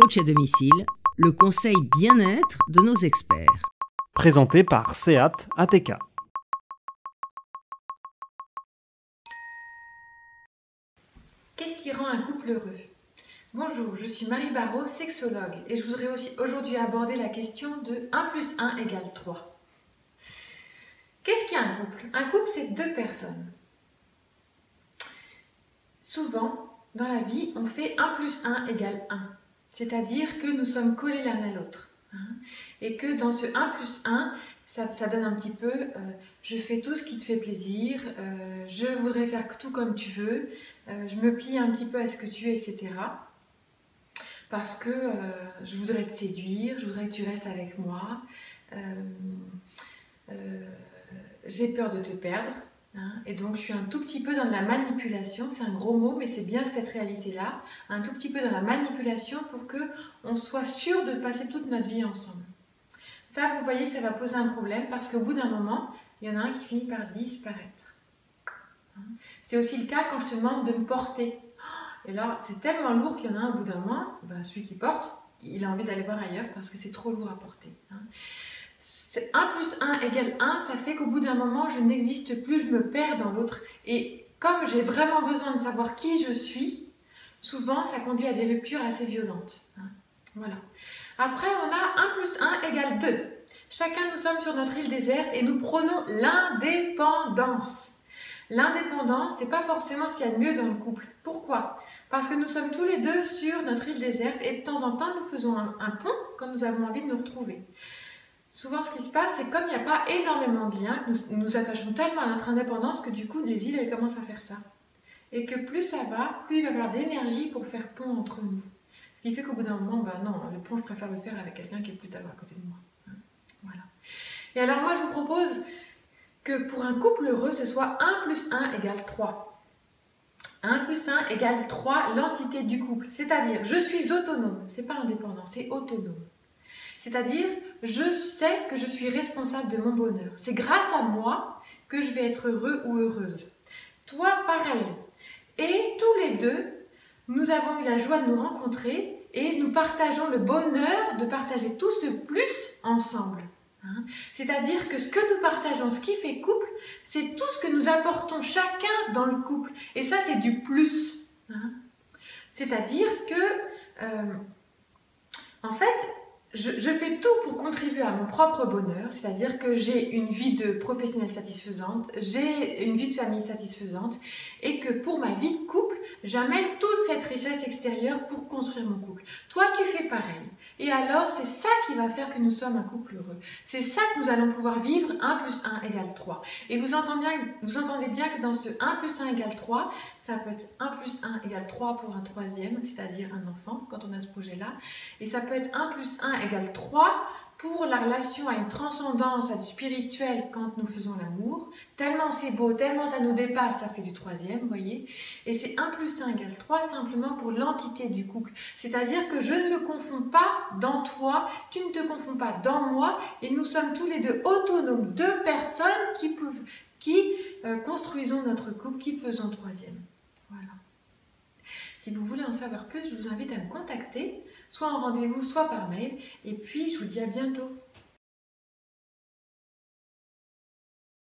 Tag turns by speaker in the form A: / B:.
A: Coach à domicile, le conseil bien-être de nos experts.
B: Présenté par Seat ATK.
C: Qu'est-ce qui rend un couple heureux? Bonjour, je suis Marie Barraud, sexologue, et je voudrais aussi aujourd'hui aborder la question de 1 plus 1 égale 3. Qu'est-ce qu'un couple? Un couple, c'est deux personnes. Souvent, dans la vie, on fait 1 plus 1 égale 1. C'est-à-dire que nous sommes collés l'un à l'autre. Et que dans ce 1 plus 1, ça donne un petit peu je fais tout ce qui te fait plaisir, je voudrais faire tout comme tu veux, je me plie un petit peu à ce que tu es, etc. Parce que je voudrais te séduire, je voudrais que tu restes avec moi, j'ai peur de te perdre. Et donc je suis un tout petit peu dans la manipulation, c'est un gros mot mais c'est bien cette réalité-là, un tout petit peu dans la manipulation pour qu'on soit sûr de passer toute notre vie ensemble. Ça, vous voyez, ça va poser un problème parce qu'au bout d'un moment, il y en a un qui finit par disparaître. C'est aussi le cas quand je te demande de me porter. Et là, c'est tellement lourd qu'il y en a un au bout d'un moment, celui qui porte, il a envie d'aller voir ailleurs parce que c'est trop lourd à porter. 1 plus 1 égale 1, ça fait qu'au bout d'un moment, je n'existe plus, je me perds dans l'autre. Et comme j'ai vraiment besoin de savoir qui je suis, souvent, ça conduit à des ruptures assez violentes. Voilà. Après, on a 1 plus 1 égale 2. Chacun, nous sommes sur notre île déserte et nous prônons l'indépendance. L'indépendance, c'est pas forcément ce qu'il y a de mieux dans le couple. Pourquoi? Parce que nous sommes tous les deux sur notre île déserte et de temps en temps, nous faisons un pont quand nous avons envie de nous retrouver. Souvent, ce qui se passe, c'est comme il n'y a pas énormément de liens, nous nous attachons tellement à notre indépendance que du coup, les îles, elles commencent à faire ça. Et que plus ça va, plus il va y avoir d'énergie pour faire pont entre nous. Ce qui fait qu'au bout d'un moment, non, le pont, je préfère le faire avec quelqu'un qui est plus tard à côté de moi. Voilà. Et alors moi, je vous propose que pour un couple heureux, ce soit 1 plus 1 égale 3. 1 plus 1 égale 3, l'entité du couple. C'est-à-dire, je suis autonome. C'est pas indépendant, c'est autonome. C'est-à-dire, je sais que je suis responsable de mon bonheur. C'est grâce à moi que je vais être heureux ou heureuse. Toi, pareil. Et tous les deux, nous avons eu la joie de nous rencontrer et nous partageons le bonheur de partager tout ce plus ensemble. C'est-à-dire que ce que nous partageons, ce qui fait couple, c'est tout ce que nous apportons chacun dans le couple. Et ça, c'est du plus. C'est-à-dire que, en fait, je fais tout pour contribuer à mon propre bonheur, c'est-à-dire que j'ai une vie de professionnel satisfaisante, j'ai une vie de famille satisfaisante et que pour ma vie de couple, j'amène toute cette richesse extérieure pour construire mon couple. Toi, tu fais pareil. Et alors, c'est ça qui va faire que nous sommes un couple heureux. C'est ça que nous allons pouvoir vivre 1 plus 1 égale 3. Et vous entendez bien que dans ce 1 plus 1 égale 3, ça peut être 1 plus 1 égale 3 pour un troisième, c'est-à-dire un enfant, quand on a ce projet-là. Et ça peut être 1 plus 1 égale 3 pour la relation à une transcendance, à du spirituel quand nous faisons l'amour. Tellement c'est beau, tellement ça nous dépasse, ça fait du troisième, vous voyez. Et c'est 1 plus 1 égale 3 simplement pour l'entité du couple. C'est-à-dire que je ne me confonds pas dans toi, tu ne te confonds pas dans moi, et nous sommes tous les deux autonomes, deux personnes qui construisons notre couple, qui faisons troisième. Voilà. Si vous voulez en savoir plus, je vous invite à me contacter, soit en rendez-vous, soit par mail. Et puis, je vous dis à bientôt.